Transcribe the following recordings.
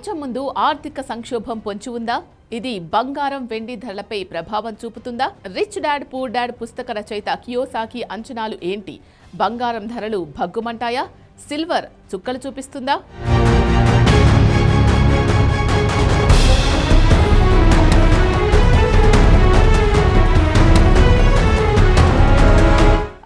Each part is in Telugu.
ప్రపంచం ముందు ఆర్థిక సంక్షోభం పొంచి ఉందా? ఇది బంగారం వెండి ధరలపై ప్రభావం చూపుతుందా? రిచ్ డాడ్ పూర్ డాడ్ పుస్తక రచయిత కియోసాకి అంచనాలు ఏంటి? బంగారం ధరలు భగ్గుమంటాయా? సిల్వర్ చుక్కలు చూపిస్తుందా?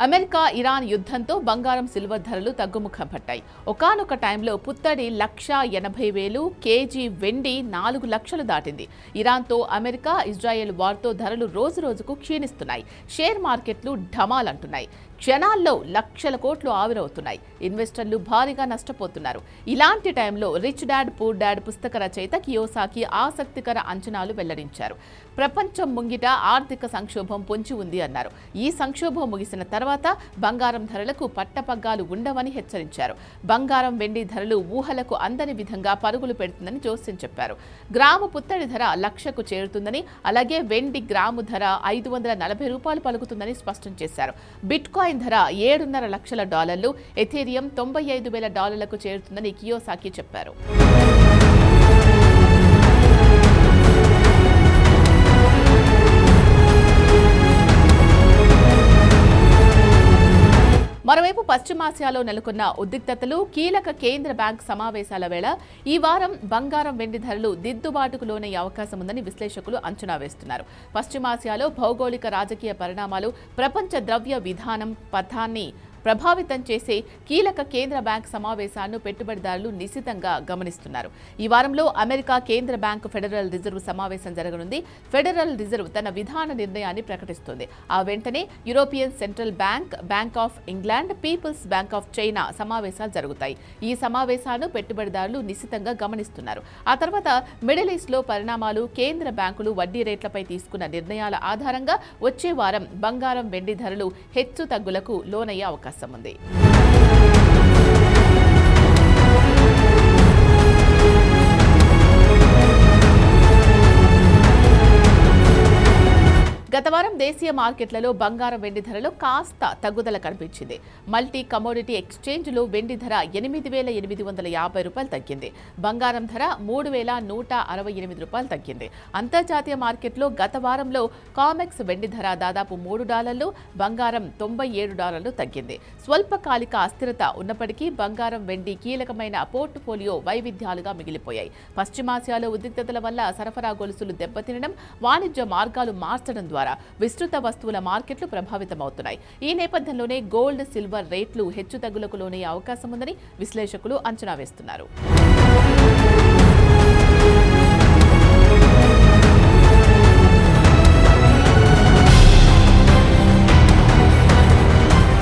అమెరికా ఇరాన్ యుద్ధంతో బంగారం సిల్వర్ ధరలు తగ్గుముఖం పట్టాయి. ఒకానొక టైంలో పుత్తడి 1,80,000, కేజీ వెండి 4 లక్షలు దాటింది. ఇరాన్తో అమెరికా ఇజ్రాయెల్ వార్తో ధరలు రోజురోజుకు క్షీణిస్తున్నాయి. షేర్ మార్కెట్లు ఢమాలంటున్నాయి. క్షణాల్లో లక్షల కోట్లు ఆవిరవుతున్నాయి. ఇన్వెస్టర్లు భారీగా నష్టపోతున్నారు. ఇలాంటి టైంలో రిచ్ డాడ్ పూర్ డాడ్ పుస్తక రచయిత కియోసాకి ఆసక్తికర అంచనాలు వెల్లడించారు. ప్రపంచం ముంగిట ఆర్థిక సంక్షోభం పొంచి ఉంది అన్నారు. ఈ సంక్షోభం ముగిసిన తర్వాత బంగారం ధరలకు పట్టపగ్గాలు ఉండవని హెచ్చరించారు. బంగారం వెండి ధరలు ఊహలకు అందని విధంగా పరుగులు పెడుతుందని జోస్యం చెప్పారు. గ్రాము పుత్తడి ధర 1,00,000కు చేరుతుందని, అలాగే వెండి గ్రాము ధర $540 పలుకుతుందని స్పష్టం చేశారు. బిట్కాయిన్ ధర $7.5 లక్షల, ఎథీరియం $95,000కు చేరుతుందని కియోసాకి చెప్పారు. మరోవైపు పశ్చిమాసియాలో నెలకొన్న ఉద్రిక్తతలు, కీలక కేంద్ర బ్యాంక్ సమావేశాల వేళ ఈ వారం బంగారం వెండి ధరలు దిద్దుబాటుకు లోనయ్యే అవకాశం ఉందని విశ్లేషకులు అంచనా వేస్తున్నారు. పశ్చిమాసియాలో భౌగోళిక రాజకీయ పరిణామాలు ప్రపంచ ద్రవ్య విధానం పథాన్ని ప్రభావితం చేసే కీలక కేంద్ర బ్యాంక్ సమావేశాలను పెట్టుబడిదారులు నిశితంగా గమనిస్తున్నారు. ఈ వారంలో అమెరికా కేంద్ర బ్యాంక్ ఫెడరల్ రిజర్వ్ సమావేశం జరగనుంది. ఫెడరల్ రిజర్వ్ తన విధాన నిర్ణయాన్ని ప్రకటిస్తుంది. ఆ వెంటనే European Central Bank, Bank of England, People's Bank of China సమావేశాలు జరుగుతాయి. ఈ సమావేశాలను పెట్టుబడిదారులు నిశితంగా గమనిస్తున్నారు. ఆ తర్వాత మిడిల్ ఈస్ట్లో పరిణామాలు, కేంద్ర బ్యాంకులు వడ్డీ రేట్లపై తీసుకున్న నిర్ణయాల ఆధారంగా వచ్చే వారం బంగారం వెండి ధరలు హెచ్చు తగ్గులకు లోనయ్యే అవకాశం ఉంది. గత వారం దేశీయ మార్కెట్లలో బంగారం వెండి ధరలో కాస్త తగ్గుదల కనిపించింది. మల్టీ కమోడిటీ ఎక్స్చేంజ్లో వెండి ధర $8,850 తగ్గింది. బంగారం ధర $3,168 తగ్గింది. అంతర్జాతీయ మార్కెట్లో గత వారంలో కామెక్స్ వెండి ధర దాదాపు $3, బంగారం $97 తగ్గింది. స్వల్పకాలిక అస్థిరత ఉన్నప్పటికీ బంగారం వెండి కీలకమైన పోర్ట్ఫోలియో వైవిధ్యాలుగా మిగిలిపోయాయి. పశ్చిమాసియాలో ఉద్రిక్తతల వల్ల సరఫరా గొలుసులు దెబ్బతినడం, వాణిజ్య మార్గాలు మార్చడం ద్వారా విస్తృత వస్తువుల మార్కెట్లు ప్రభావితమవుతున్నాయి. ఈ నేపథ్యంలోనే గోల్డ్, సిల్వర్ రేట్లు హెచ్చుతగ్గులకు లోనయ్యే అవకాశం ఉందని విశ్లేషకులు అంచనా వేస్తున్నారు.